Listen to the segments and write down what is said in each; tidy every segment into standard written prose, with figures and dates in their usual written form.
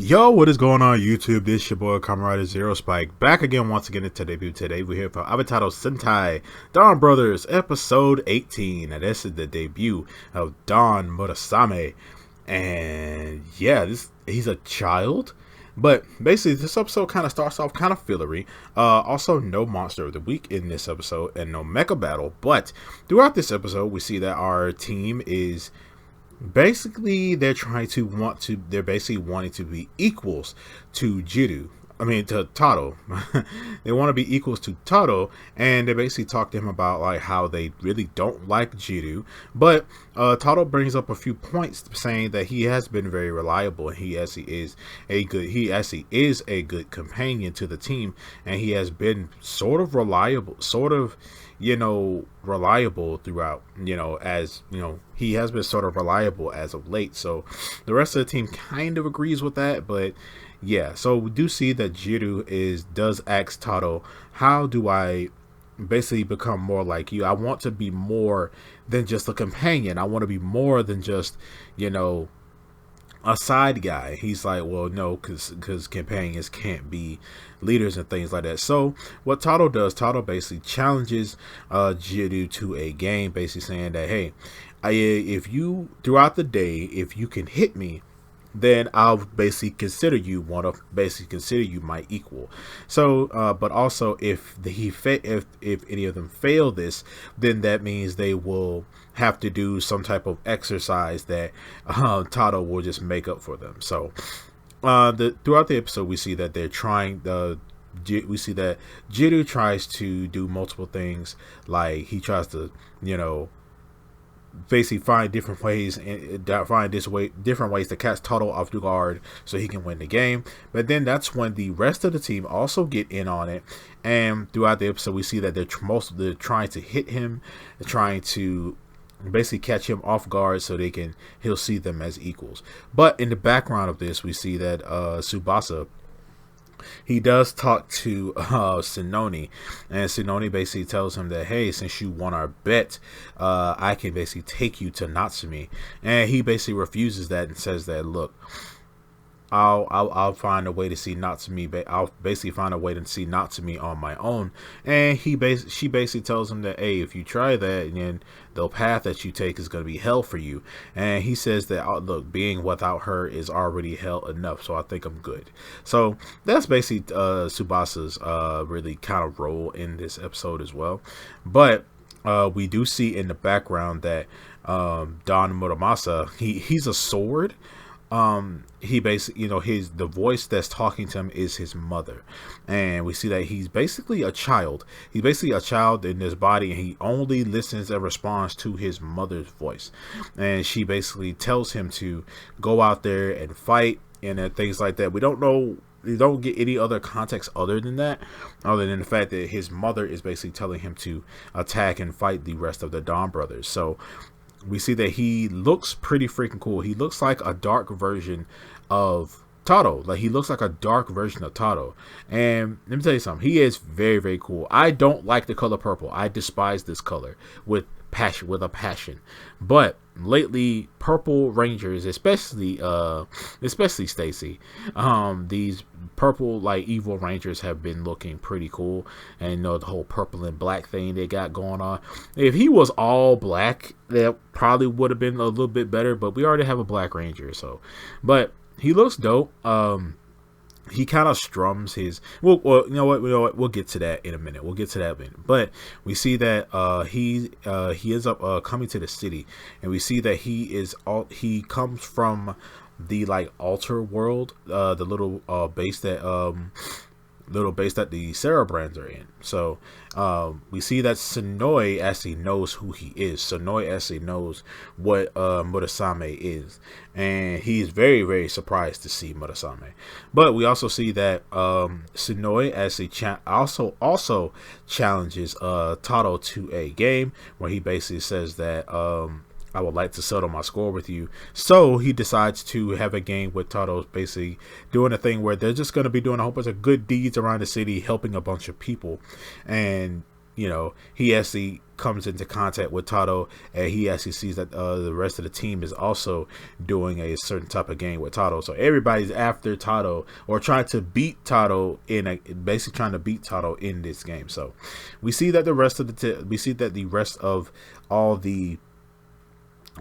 Yo, what is going on YouTube? This your boy Kamen Zero Spike back again once again to debut today. We're here for Avataro Sentai DonBrothers episode 18. And this is the debut of Don Murasame. And yeah, he's a child. But basically this episode kind of starts off kind of fillery. Also no monster of the week in this episode and no mecha battle. But throughout this episode we see that our team is basically they're basically wanting to be equals to to Taro. They want to be equals to Taro, and they basically talk to him about like how they really don't like Jiru. But Taro brings up a few points saying that he has been very reliable, and he actually is a good companion to the team, and he has been sort of reliable throughout, he has been sort of reliable as of late. So the rest of the team kind of agrees with that. But yeah, so we do see that Jiru does ask Taro, how do I basically become more like you? I want to be more than just a companion. I want to be more than just, a side guy. He's like, well, no, because companions can't be leaders and things like that. So what Taro does, Taro basically challenges Jiru to a game, basically saying that, hey, if you throughout the day, if you can hit me, then I'll basically consider you my equal. So but also if any of them fail this, then that means they will have to do some type of exercise that Taro will just make up for them. So throughout the episode we see that they're trying we see that Jiru tries to do multiple things. Like he tries to basically find different ways to catch Taro off the guard so he can win the game. But then that's when the rest of the team also get in on it, and throughout the episode we see that they're trying to hit him, they're trying to basically catch him off guard so he'll see them as equals. But in the background of this we see that Tsubasa, he does talk to Tsunoni, and Tsunoni basically tells him that, hey, since you won our bet, I can basically take you to Natsumi. And he basically refuses that and says that, look, I'll find a way to see Natsumi. I'll basically find a way to see Natsumi on my own. And she basically tells him that, hey, if you try that, then the path that you take is going to be hell for you. And he says that, look, being without her is already hell enough, so I think I'm good. So that's basically Tsubasa's really kind of role in this episode as well. But we do see in the background that Don Muramasa, he's a sword. He basically, the voice that's talking to him is his mother, and we see that he's basically a child. He's basically a child in his body, and he only listens and responds to his mother's voice. And she basically tells him to go out there and fight and things like that. We don't get any other context other than that, other than the fact that his mother is basically telling him to attack and fight the rest of the DonBrothers. So we see that he looks pretty freaking cool. He looks like a dark version of Taro. Like, he looks like a dark version of Taro. And let me tell you something. He is very, very cool. I don't like the color purple. I despise this color with a passion. But lately, purple rangers, especially Stacy, these purple like evil rangers have been looking pretty cool. And the whole purple and black thing they got going on. If he was all black, that probably would have been a little bit better, but we already have a black ranger, so. But he looks dope. He kind of strums his. Well, you know what? We'll get to that in a minute. But we see that he ends up coming to the city, and we see that he comes from the like altar world, the little base that the Cerebrands are in. So we see that Sonoi actually knows who he is. Sonoi actually knows what Murasame is, and he's very, very surprised to see Murasame. But we also see that Sonoi actually also challenges Taro to a game where he basically says that I would like to settle my score with you. So he decides to have a game with Taro, basically doing a thing where they're just going to be doing a whole bunch of good deeds around the city, helping a bunch of people. And he actually comes into contact with Tado, and he actually sees that the rest of the team is also doing a certain type of game with Tado. So everybody's after Tado, or trying to beat Tado basically trying to beat Tado in this game. So we see that the rest of all the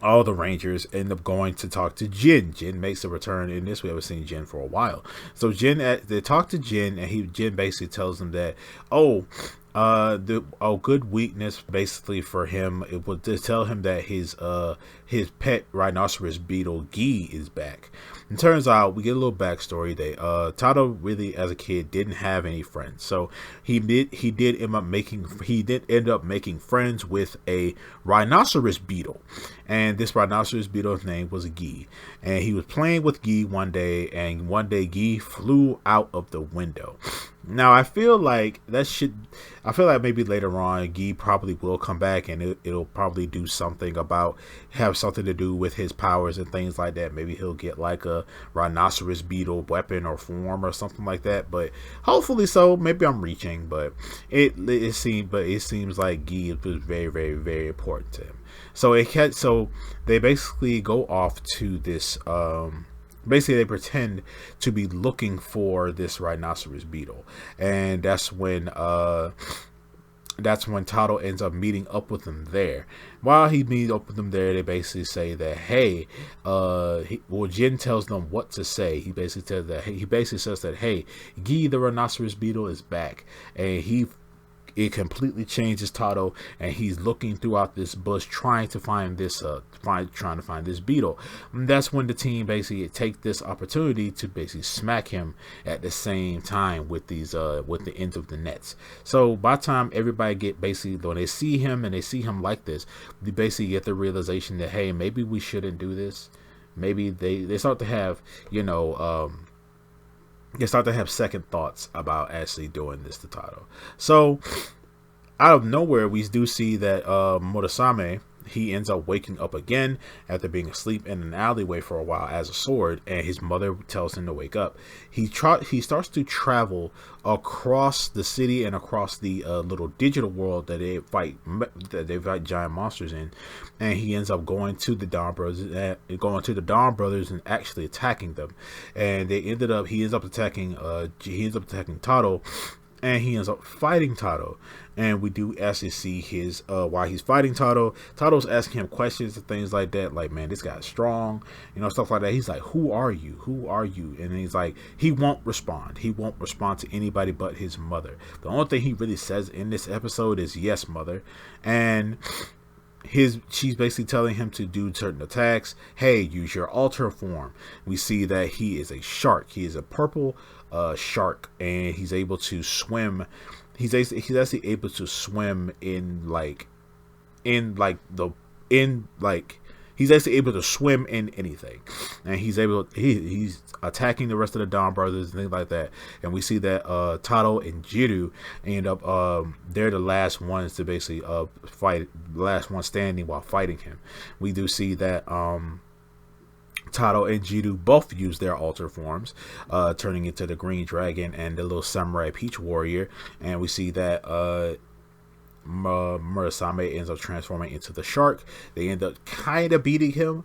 Rangers end up going to talk to Jin. Jin makes a return in this. We haven't seen Jin for a while. So they talk to Jin, and Jin basically tells them that, good weakness basically for him, it would to tell him that his pet rhinoceros beetle Gi is back. It turns out we get a little backstory that Tado really as a kid didn't have any friends, so he did end up making friends with a rhinoceros beetle, and this rhinoceros beetle's name was Gi, and he was playing with Gi one day, and one day Gi flew out of the window. Now I feel like maybe later on Gi probably will come back, and it'll probably have something to do with his powers and things like that. Maybe he'll get like a rhinoceros beetle weapon or form or something like that, but hopefully so. Maybe I'm reaching, but it seems like Gi was very, very, very important to him. So they basically go off to this basically they pretend to be looking for this rhinoceros beetle, and that's when Tado ends up meeting up with them there. While he meets up with them there, they basically say that, hey, Jin tells them what to say. He basically says that, hey, Gi the rhinoceros beetle is back, and it completely changes Tado, and he's looking throughout this bush trying to find this beetle. And that's when the team basically take this opportunity to basically smack him at the same time with the ends of the nets. So by the time everybody when they see him and they see him like this, they basically get the realization that, hey, maybe we shouldn't do this. Maybe they start to have second thoughts about actually doing this to Tado. So out of nowhere, we do see that Murasame, he ends up waking up again after being asleep in an alleyway for a while as a sword, and his mother tells him to wake up. He starts to travel across the city and across the little digital world that they fight giant monsters in, and he ends up going to the DonBrothers and actually attacking them. And he ends up attacking Tado, and he ends up fighting Tado. And we do actually see his while he's fighting Tado's asking him questions and things like that, like, man, this guy's strong, stuff like that. He's like, who are you? And he's like, he won't respond to anybody but his mother. The only thing he really says in this episode is, yes, mother. And she's basically telling him to do certain attacks. Hey, use your alter form. We see that he is a shark. He is a purple shark, and he's able to swim. He's actually able to swim he's actually able to swim in anything, and he's attacking the rest of the DonBrothers and things like that. And we see that Tado and Jiru end up they're the last ones to basically fight, the last one standing while fighting him. We do see that Tado and Jiru both use their alter forms, turning into the Green Dragon and the little Samurai Peach Warrior. And we see that Murasame ends up transforming into the shark. They end up kind of beating him.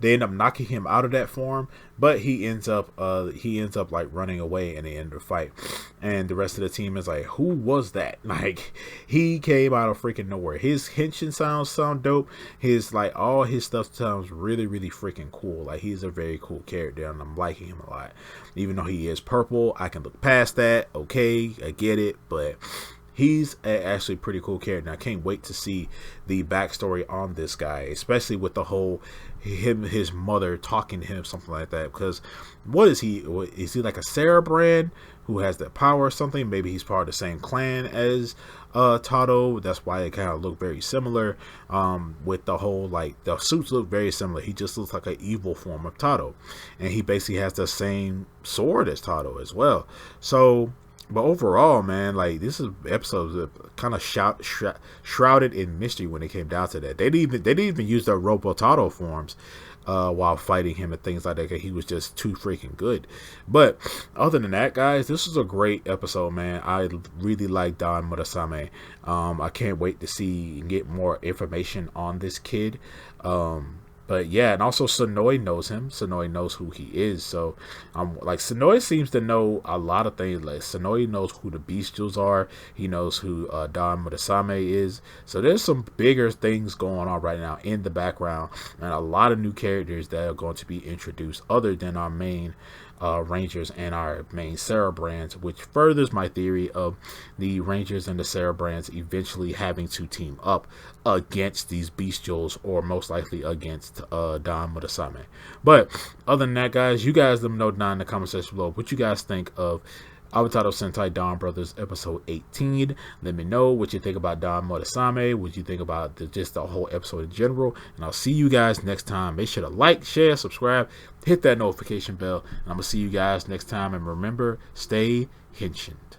They end up knocking him out of that form, but he ends up like running away in the end of the fight. And the rest of the team is like, who was that? Like, he came out of freaking nowhere. His henshin sound dope. All his stuff sounds really, really freaking cool. Like, he's a very cool character, and I'm liking him a lot. Even though he is purple, I can look past that. Okay, I get it, but he's actually a pretty cool character. And I can't wait to see the backstory on this guy, especially with the whole his mother talking to him, something like that. Because what is he? Is he like a Cerebrand who has that power or something? Maybe he's part of the same clan as Tado. That's why it kind of look very similar. With the whole, like, the suits look very similar. He just looks like an evil form of Tado, and he basically has the same sword as Tado as well. So, but overall, man, like, this is episodes kind of shrouded in mystery when it came down to that. They didn't even use the Robotato forms while fighting him and things like that. He was just too freaking good. But other than that, guys, this was a great episode, man. I really like Don Murasame. I can't wait to see and get more information on this kid. But yeah, and also Sonoy knows him. Sonoy knows who he is. So, like Sonoy seems to know a lot of things. Like Sonoy knows who the Bestials are. He knows who Don Murasame is. So there's some bigger things going on right now in the background, and a lot of new characters that are going to be introduced, other than our main Rangers and our main Cerebrands, which furthers my theory of the Rangers and the Cerebrands eventually having to team up against these Bestials, or most likely against Don Murasame. But other than that, guys, you guys let me know down in the comment section below what you guys think of Avataro Sentai DonBrothers episode 18. Let me know what you think about Don Murasame, what you think about just the whole episode in general, and I'll see you guys next time. Make sure to like, share, subscribe, hit that notification bell, and I'm gonna see you guys next time. And remember, stay henshined.